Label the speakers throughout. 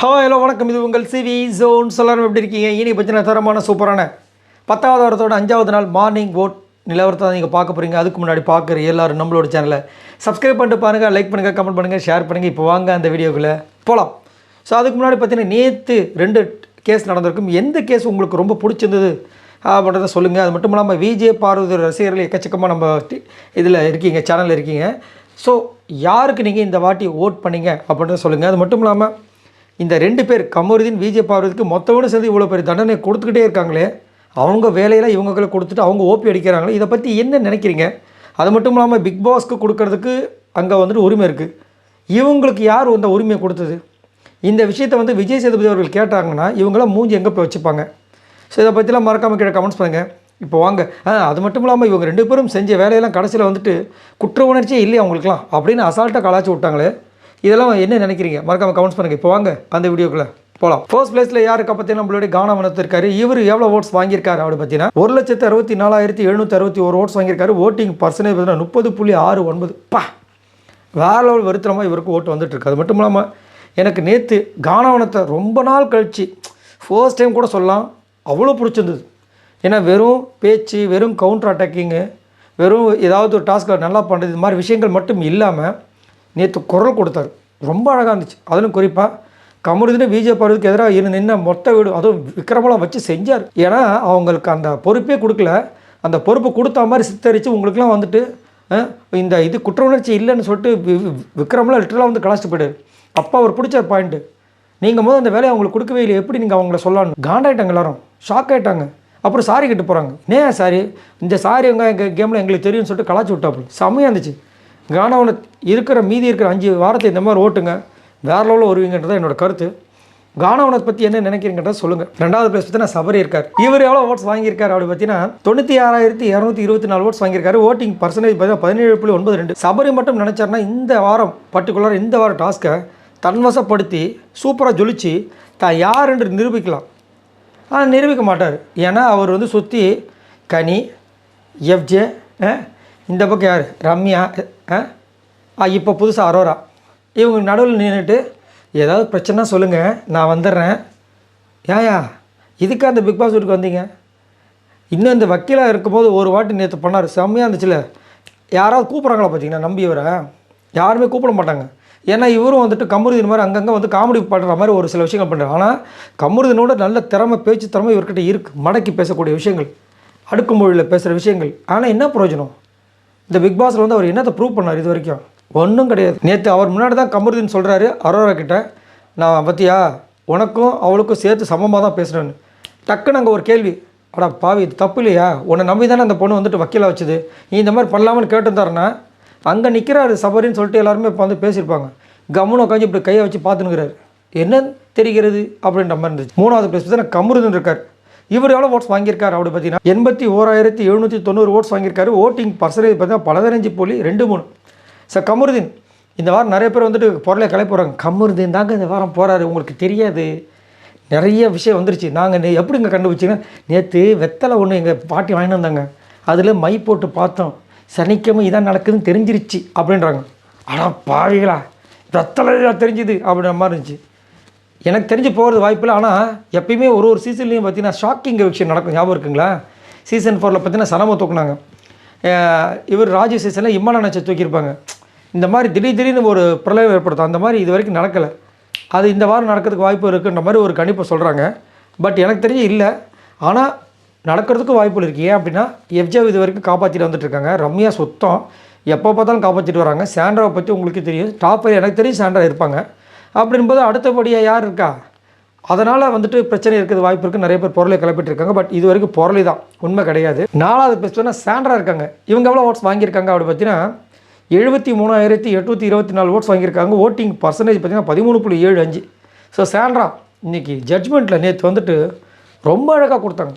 Speaker 1: Hello வணக்கம். இது உங்கள் சிவி ஜோன். எல்லாரும் எப்படி இருக்கீங்க? இனி பற்றின தரமான சூப்பரான 10வது வாரத்தோட 5வது நாள் மார்னிங் ஓட் நிலவரத்தை நீங்கள் பார்க்க போகிறீங்க. அதுக்கு முன்னாடி பார்க்குற எல்லோரும் நம்மளோட சேனலை சப்ஸ்கிரைப் பண்ணிட்டு பாருங்கள், லைக் பண்ணுங்கள், கமெண்ட் பண்ணுங்கள், ஷேர் பண்ணுங்கள். இப்போ வாங்க அந்த வீடியோக்குள்ளே போகலாம். ஸோ அதுக்கு முன்னாடி பார்த்தீங்கன்னா நேற்று 2 கேஸ் நடந்திருக்கும். எந்த கேஸ் உங்களுக்கு ரொம்ப பிடிச்சிருந்தது அப்படின்றத சொல்லுங்கள். அது மட்டும் இல்லாமல் விஜே பார்வதி ரசிகர்கள் எக்கச்சக்கமாக நம்ம இதில் இருக்கீங்க, சேனலில் இருக்கீங்க. ஸோ யாருக்கு நீங்கள் இந்த வாட்டி ஓட் பண்ணீங்க அப்படின்றத சொல்லுங்கள். அது மட்டும் இல்லாமல் இந்த 2 பேர் கமருதீன் விஜே பார்வதிக்கு மொத்தவோடு சேர்ந்து இவ்வளோ பெரிய தண்டனை கொடுத்துக்கிட்டே இருக்காங்களே, அவங்க வேலையில் இவங்களுக்கு கொடுத்துட்டு அவங்க ஓபி அடிக்கிறாங்களே, இதை பற்றி என்ன நினைக்கிறீங்க? அது மட்டும் இல்லாமல் பிக் பாஸ்க்கு கொடுக்கறதுக்கு அங்கே வந்துட்டு உரிமை இருக்குது. இவங்களுக்கு யார் அந்த உரிமையை கொடுத்தது? இந்த விஷயத்தை விஜய் சேதுபதி அவர்கள் கேட்டாங்கன்னா இவங்களாம் மூஞ்சி எங்கே போய் வச்சுப்பாங்க? ஸோ இதை பற்றிலாம் மறக்காமல் கீழே கமெண்ட்ஸ் பண்ணுங்கள். இப்போ வாங்க. அது மட்டும் இல்லாமல் இவங்க 2 பேரும் செஞ்ச வேலையெல்லாம் கடைசியில் குற்ற உணர்ச்சியே இல்லையா அவங்களுக்குலாம் அப்படின்னு அசால்ட்டாக கலாச்சி விட்டாங்களே, இதெல்லாம் என்ன நினைக்கிறீங்க? மறக்காமல் கமெண்ட்ஸ் பண்ணுங்கள். இப்போ வாங்க அந்த வீடியோக்குள்ளே போகலாம். ஃபர்ஸ்ட் பிளேஸில் யாருக்கு பார்த்தீங்கன்னா நம்மளுடைய கானாவனத்து இருக்காரு. இவர் எவ்வளோ ஓட்ஸ் வாங்கியிருக்காரு அப்படி பார்த்தீங்கன்னா 1,64,761 ஓட்ஸ் வாங்கியிருக்காரு. ஓட்டிங் பர்சன்டேஜ் பார்த்தீங்கன்னா 30.69. வேற லெவல் வருத்தமாக இவருக்கு ஓட்டு வந்துட்டுருக்கு. அது மட்டும் இல்லாமல் எனக்கு நேற்று கானாவனத்தை ரொம்ப நாள் கழித்து ஃபர்ஸ்ட் டைம் கூட சொல்லலாம் அவ்வளோ பிடிச்சிருந்தது. ஏன்னா வெறும் பேச்சு, வெறும் கவுண்டர் அட்டாக்கிங்கு, வெறும் ஏதாவது ஒரு டாஸ்கில் நல்லா பண்ணுறது, இது மாதிரி விஷயங்கள் மட்டும் இல்லாமல் நேற்று குரல் கொடுத்தாரு. ரொம்ப அழகாக இருந்துச்சு. அதிலும் குறிப்பாக கமருதீன் விஜே பார்வதிக்கு எதிராக நின்று மொத்த வீடு அதுவும் விக்ரமெல்லாம் வச்சு செஞ்சார். ஏன்னா அவங்களுக்கு அந்த பொறுப்பே கொடுக்கல. அந்த பொறுப்பு கொடுத்த மாதிரி சித்தரித்து உங்களுக்குலாம் இது குற்ற உணர்ச்சி இல்லைன்னு சொல்லிட்டு விக்ரமெல்லாம் லிட்டரலாக கலாச்சிட்டு போயிட்டார். அப்போ அவர் பிடிச்ச பாயிண்ட்டு, நீங்கள் அந்த வேலையை அவங்களுக்கு கொடுக்கவே இல்லை, எப்படி நீங்கள் அவங்கள சொல்லணும்? காண்டாயிட்டாங்க, எல்லோரும் ஷாக் ஆகிட்டாங்க. அப்புறம் சாரி கிட்ட போகிறாங்க. ஏன் சாரி? இந்த சாரி எங்கள் கேமில் எங்களுக்கு தெரியும்னு சொல்லிட்டு கலாச்சி விட்டாப்புல. செம்மையாக இருந்துச்சு. கானாவனத் மீதி இருக்கிற 5 வாரத்தை இந்த மாதிரி ஓட்டுங்க, வேறு லெவலில் வருவீங்கன்றதான் என்னோடய கருத்து. கானாவனத் பற்றி என்ன நினைக்கிறீங்கன்றத சொல்லுங்கள். 2வது பிளேஸ் பார்த்தீங்கன்னா சபரி இருக்கார். இவர் எவ்வளோ ஓட்ஸ் வாங்கியிருக்காரு அப்படி பார்த்தீங்கன்னா 96,224 ஓட்ஸ் வாங்கியிருக்காரு. ஓட்டிங் பர்சன்டேஜ் பார்த்தீங்கன்னா 17.92. சபரி மட்டும் நினச்சார்னா இந்த வாரம் பர்டிகுலர் இந்த வாரம் டாஸ்க்கை தன்வசப்படுத்தி சூப்பராக ஜொலிச்சு தான் யார் என்று நிரூபிக்கலாம். ஆனால் நிரூபிக்க மாட்டார். ஏன்னா அவர் சுற்றி கனி, எஃப்ஜே, இந்த பக்கம் யார், ரம்யா, இப்போ புதுசாக அரோரா, இவங்க நடுவில் நின்றுட்டு ஏதாவது பிரச்சனை சொல்லுங்கள், நான் வந்துடுறேன். ஏயா இதுக்கு அந்த பிக் பாஸ் வீட்டுக்கு வந்தீங்க? இன்னும் இந்த வக்கீலாக இருக்கும்போது ஒரு வாட்டி நேற்று பண்ணார், செம்மையாக இருந்துச்சுல. யாராவது கூப்பிட்றாங்களா பார்த்தீங்கன்னா நம்பியவரை? யாருமே கூப்பிட மாட்டாங்க. ஏன்னா இவரும் கமருதீன் மாதிரி அங்கங்கே காமெடி பண்ணுற மாதிரி ஒரு சில விஷயங்கள் பண்ணுறாரு. ஆனால் கமருதீனோட நல்ல திறமை, பேச்சு திறமை இவர்கிட்ட இருக்குது. மடக்கி பேசக்கூடிய விஷயங்கள், அடுக்குமொழியில் பேசுகிற விஷயங்கள். ஆனால் என்ன பிரயோஜனம்? இந்த பிக் பாஸில் அவர் என்னத்தை ப்ரூவ் பண்ணார்? இது வரைக்கும் ஒன்றும் கிடையாது. நேற்று அவர் முன்னாடி தான் கமருதீன் சொல்கிறாரு அரோரா கிட்ட, நான் பற்றியா உனக்கும் அவளுக்கும் சேர்த்து சமமாக தான் பேசுகிறேன்னு. டக்குன்னு அங்கே ஒரு கேள்வி, அடா பாவி இது தப்பு இல்லையா? உன்னை நம்பி தானே அந்த பொண்ணு வக்கீலாக வச்சுது, நீ இந்த மாதிரி பண்ணலாமன்னு கேட்டுருந்தாருன்னா அங்கே நிற்கிறாரு சபரின்னு சொல்லிட்டு எல்லாருமே இப்போ பேசியிருப்பாங்க. கம்முன்னு உட்காந்து இப்படி கையை வச்சு பார்த்துனுக்கிறாரு. என்ன தெரிகிறது அப்படின்ற மாதிரி இருந்துச்சு. 3வது பிளேஸ் பார்த்தீங்கன்னா கமருதீன் இருக்கார். இவர் எவ்வளோ ஓட்ஸ் வாங்கியிருக்காரு அப்படி பார்த்தீங்கன்னா 81,790 ஓட்ஸ் வாங்கியிருக்காரு. ஓட்டிங் பர்சன்டேஜ் பார்த்தீங்கன்னா 15.23. சார் கமருதீன் இந்த வாரம் நிறைய பேர் பொருளை கலைப்பு போகிறாங்க. கமருதீன் தாங்க இந்த வாரம் போகிறாரு, உங்களுக்கு தெரியாது, நிறைய விஷயம் வந்துருச்சு. நாங்கள் எப்படிங்க கண்டுபிடிச்சிங்கன்னா நேற்று வெத்தலை ஒன்று எங்கள் பாட்டி வாங்கிட்டு வந்தாங்க, அதில் மை போட்டு பார்த்தோம், சனிக்கிழமை இதான் நடக்குதுன்னு தெரிஞ்சிருச்சு அப்படின்றாங்க. ஆனால் பாவிகளா, வெத்தலை தெரிஞ்சுது அப்படின்ற மாதிரி இருந்துச்சு. எனக்கு தெரிஞ்சு போகிறது வாய்ப்பில்லை. ஆனால் எப்பயுமே ஒரு சீசன்லேயும் பார்த்தீங்கன்னா ஷாக்கிங் விஷயம் நடக்கும். ஞாபகம் இருக்குங்களா? சீசன் 4 பார்த்தீங்கன்னா சனமை தூக்குனாங்க. இவர் ராஜு சீசனில் இம்மான் நச்சை தூக்கியிருப்பாங்க. இந்த மாதிரி திடீர்னு ஒரு பிரளயம் ஏற்படுத்தும். அந்த மாதிரி இது வரைக்கும் நடக்கலை. அது இந்த வாரம் நடக்கிறதுக்கு வாய்ப்பு இருக்குன்ற மாதிரி ஒரு கணிப்பை சொல்கிறாங்க. பட் எனக்கு தெரிஞ்சு இல்லை. ஆனால் நடக்கிறதுக்கும் வாய்ப்புகள் இருக்குது. ஏன் அப்படின்னா எஃப்ஜே இது வரைக்கும் காப்பாற்றிட்டு வந்துட்டுருக்காங்க. ரம்யா சுத்தம் எப்போ பார்த்தாலும் காப்பாற்றிட்டு வராங்க. சாண்ட்ராவை பற்றி உங்களுக்கு தெரியும், டாப் 5 எனக்கு தெரியும் சாண்ட்ரா இருப்பாங்க. அப்படின்போது அடுத்தபடியாக யார் இருக்கா? அதனால் பிரச்சனை இருக்கிறது வாய்ப்பு இருக்குது. நிறைய பேர் பொருளை கிளப்பிட்டு இருக்காங்க. பட் இது வரைக்கும் பொருளை தான், உண்மை கிடையாது. 4வது பிளேஸ்னா சாண்ட்ரா இருக்காங்க. இவங்க எவ்வளோ ஓட்ஸ் வாங்கியிருக்காங்க அப்படி பார்த்தீங்கன்னா 73,824 ஓட்ஸ் வாங்கியிருக்காங்க. ஓட்டிங் பர்சன்டேஜ் பார்த்தீங்கன்னா 13.75. ஸோ சாண்ட்ரா இன்றைக்கி ஜட்ஜ்மெண்ட்டில் நேற்று ரொம்ப அழகாக கொடுத்தாங்க.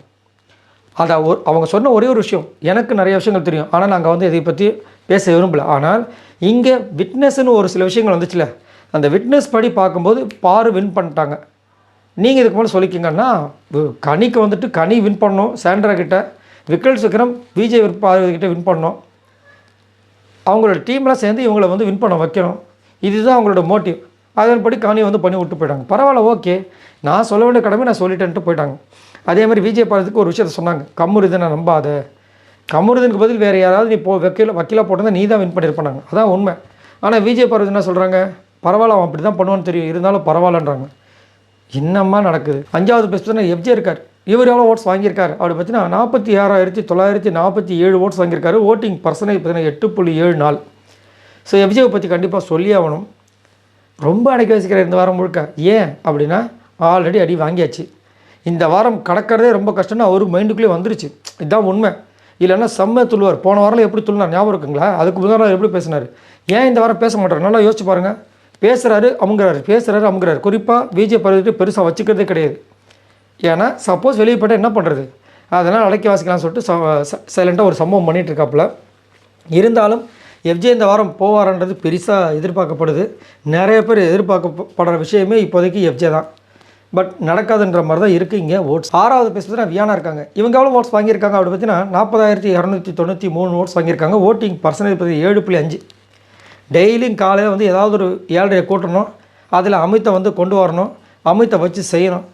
Speaker 1: அதை அவங்க சொன்ன ஒரே ஒரு விஷயம், எனக்கு நிறைய விஷயங்கள் தெரியும், ஆனால் நாங்கள் இதை பற்றி பேச விரும்பலை. ஆனால் இங்கே விட்னஸ்ன்னு ஒரு சில விஷயங்கள் வந்துச்சுல, அந்த விட்னஸ் படி பார்க்கும்போது பாரு வின் பண்ணிட்டாங்க. நீங்கள் இதுக்கு மேலே சொல்லிக்கிங்கன்னா கனிக்கு கனி வின் பண்ணோம் சாண்ட்ரா கிட்ட, விக்கல்ஸ் விக்ரம் விஜய் பார்வதிக்கிட்ட வின் பண்ணோம். அவங்களோட டீம்லாம் சேர்ந்து இவங்களை வின் பண்ண வைக்கணும். இதுதான் அவங்களோட மோட்டிவ். அதன்படி காணி வந்து பண்ணி விட்டு போயிட்டாங்க. பரவாயில்ல, ஓகே, நான் சொல்ல வேண்டிய கடமை நான் சொல்லிட்டேன்ட்டு போயிட்டாங்க. அதே மாதிரி விஜய் பாரதிக்கு ஒரு விஷயத்த சொன்னாங்க, கம்முருதனை நம்பாத, கம்முருதனுக்கு பதில் வேறு யாராவது நீ வக்கீலாக போட்டிருந்தா நீ தான் வின் பண்ணியிருப்பாங்க. அதான் உண்மை. ஆனால் விஜய் பாரதி என்ன சொல்கிறாங்க, பரவாயில்ல அவன் அப்படி தான் பண்ணுவான்னு தெரியும், இருந்தாலும் பரவாயில்லன்றாங்க. என்னம்மா நடக்குது? 5வது பிளேஸ் பார்த்தீங்கன்னா எஃப்ஜே இருக்கார். இவர் எவ்வளோ ஓட்ஸ் வாங்கியிருக்காரு அப்படி பார்த்தீங்கன்னா 46,947 ஓட்ஸ் வாங்கியிருக்காரு. ஓட்டிங் பர்சன்டேஜ் பார்த்தீங்கன்னா 8.74. ஸோ எஃப்ஜேவை பற்றி கண்டிப்பாக சொல்லி ஆகணும். ரொம்ப அடைக்க வச்சுக்கிற இந்த வாரம் முழுக்க. ஏன் அப்படின்னா ஆல்ரெடி அடி வாங்கியாச்சு. இந்த வாரம் கடக்கிறதே ரொம்ப கஷ்டம்னு அவருக்கு மைண்டுக்குள்ளே வந்துருச்சு. இதுதான் உண்மை. இல்லைன்னா செம்ம துள்ளுவார். போன வாரம் எப்படி துள்ளினார் ஞாபகம் இருக்குங்களா? அதுக்கு முதல் நாள் எப்படி பேசினார்? ஏன் இந்த வாரம் பேச மாட்டார்? நல்லா யோசிச்சு பாருங்கள். பேசுகிறாரு அமுங்குறாரு. குறிப்பாக விஜய் பருவத்தை பெருசாக வச்சுக்கிறதே கிடையாது. ஏன்னா சப்போஸ் வெளியே போய்ட்டால் என்ன பண்ணுறது, அதனால் அடக்கி வாசிக்கலாம்னு சொல்லிட்டு சைலண்ட்டாக ஒரு சம்பவம் பண்ணிகிட்டு இருக்காப்புல. இருந்தாலும் எஃப்ஜே இந்த வாரம் போவாரன்றது பெருசாக எதிர்பார்க்கப்படுது. நிறைய பேர் எதிர்பார்க்கப்படுற விஷயமே இப்போதைக்கு எஃப்ஜே தான். பட் நடக்காதுன்ற மாதிரி தான் இருக்குது இங்கே ஓட்ஸ். 6வது பிளேஸ் பார்த்தீங்கன்னா வியானா இருக்காங்க. இவங்க எவ்வளோ ஓட்ஸ் வாங்கியிருக்காங்க அப்படி பார்த்தீங்கன்னா 40,293 ஓட்ஸ் வாங்கியிருக்காங்க. ஓட்டிங் பர்சன்டேஜ் பார்த்தீங்கன்னா 7.5. டெய்லியும் காலையில் வந்து ஏதாவது ஒரு 7:30 கூட்டணும், அதில் அமித்தை வந்து கொண்டு வரணும், அமித்தை வச்சு செய்யணும்.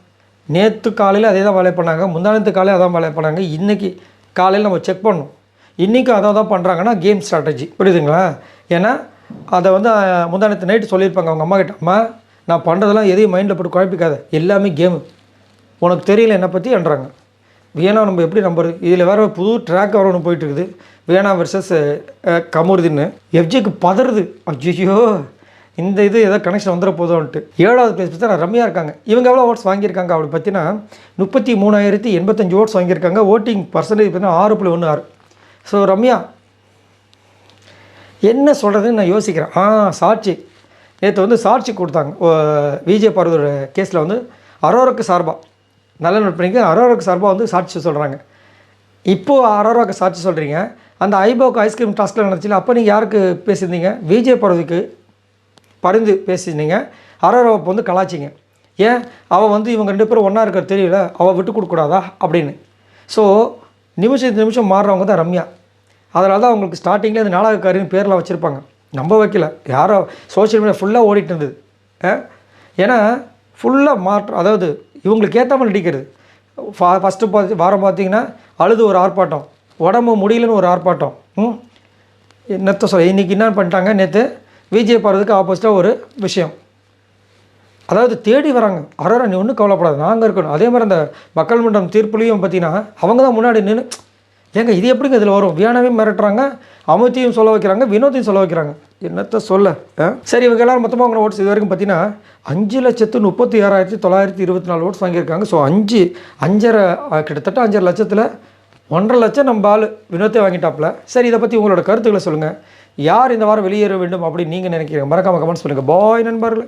Speaker 1: நேற்று காலையில் அதே தான் வேலை பண்ணாங்க, முந்தானத்து காலையில் அதான் வேலை பண்ணாங்க. இன்றைக்கி காலையில் நம்ம செக் பண்ணணும். இன்றைக்கும் அதை தான் பண்ணுறாங்கன்னா கேம் ஸ்ட்ராட்டஜி, புரியுதுங்களா? ஏன்னா அதை வந்து முந்தானத்து நைட்டு சொல்லியிருப்பாங்க அவங்க அம்மா கிட்ட, அம்மா நான் பண்ணுறதெல்லாம் எதையும் மைண்டில் போட்டு குழப்பிக்காத, எல்லாமே கேமு, உனக்கு தெரியல என்னை பற்றி என்றாங்க. வியனா நம்ம எப்படி நம்புறது? இதில் வேறு புது ட்ராக் வரணும் போயிட்டுருக்குது, வியனா வெர்சஸ் கமருதீன். எஃப்ஜேக்கு பதறுது, ஐயோ இந்த இது ஏதோ கனெக்ஷன் வந்துட போதும்ன்ட்டு. 7வது பிளேஸ் பார்த்தா ரம்யா இருக்காங்க. இவங்க எவ்வளோ ஓட்ஸ் வாங்கியிருக்காங்க அப்படி பார்த்தீங்கன்னா 33,085 ஓட்ஸ் வாங்கியிருக்காங்க. ஓட்டிங் பர்சன்டேஜ் பார்த்தீங்கன்னா 6.16. ஸோ ரம்யா என்ன சொல்கிறதுன்னு நான் யோசிக்கிறேன். சாட்சி நேற்று வந்து சாட்சி கொடுத்தாங்க விஜய் பார்வதியோட கேஸில் வந்து அரோராக்கு சார்பாக. நல்ல நோட் பண்ணிக்க, அரோராக்கு சார்பாக வந்து சாட்சி சொல்கிறாங்க. இப்போது அரோராக்கு சாட்சி சொல்கிறீங்க. அந்த ஐபாவுக்கு ஐஸ்கிரீம் டாஸ்கில் நடந்துச்சு, அப்போ நீங்கள் யாருக்கு பேசியிருந்தீங்க? விஜய் பார்வதிக்கு பரிந்து பேசினீங்க. அரோராவை வந்து கலாச்சிங்க. ஏன் அவள் வந்து இவங்க 2 பேரும் ஒன்றா இருக்கிற தெரியல, அவள் விட்டு கொடுக்கூடாதா அப்படின்னு. ஸோ நிமிஷம் மாறுறவங்க தான் ரம்யா. அதனால தான் அவங்களுக்கு ஸ்டார்டிங்கில் இந்த நாடகக்காரின்னு பேரில் வச்சுருப்பாங்க. நம்ப வைக்கல, யாரோ சோஷியல் மீடியா ஃபுல்லாக ஓடிட்டு இருந்தது. ஏன்னா ஃபுல்லாக மாற்றம், அதாவது இவங்களுக்கு ஏற்ற மாதிரி நடிக்கிறது. ஃபஸ்ட்டு வாரம் பார்த்திங்கன்னா அழுது ஒரு ஆர்ப்பாட்டம், உடம்பு முடியலன்னு ஒரு ஆர்ப்பாட்டம். நேற்று இன்றைக்கி என்ன பண்ணிட்டாங்க, நேற்று விஜய் பார்வதிக்கு ஆப்போசிட்டாக ஒரு விஷயம். அதாவது தேடி வராங்க. அரோரா நீ ஒன்றும் கவலைப்படாது, நாங்கள் இருக்கணும். அதே மாதிரி அந்த மக்கள் மன்றம் தீர்ப்புலையும் பார்த்தீங்கன்னா அவங்க தான் முன்னாடி நின்று, ஏங்க இது எப்படிங்க இதில் வரும்? வியானாவையும் மிரட்டுறாங்க, அமித்தையும் சொல்ல வைக்கிறாங்க, வினோத்தையும் சொல்ல வைக்கிறாங்க. என்னத்தை சொல்ல? சரி, இவங்க எல்லோரும் மொத்தமாக அவங்க ஓட்ஸ் இது வரைக்கும் பார்த்தீங்கன்னா 5,36,924 ஓட்ஸ் வாங்கியிருக்காங்க. ஸோ 5.5 கிட்டத்தட்ட 5.5 லட்சத்தில் 1.5 லட்சம் நம்ம ஆள் வினோத்தை வாங்கிட்டாப்புல. சரி, இதை பற்றி உங்களோட கருத்துக்களை சொல்லுங்கள். யார் இந்த வாரம் வெளியேற வேண்டும் அப்படின்னு நீங்கள் நினைக்கிறீங்க? மறக்காமல் கமெண்ட்ஸ் சொல்லுங்கள். பாய் நண்பர்களே.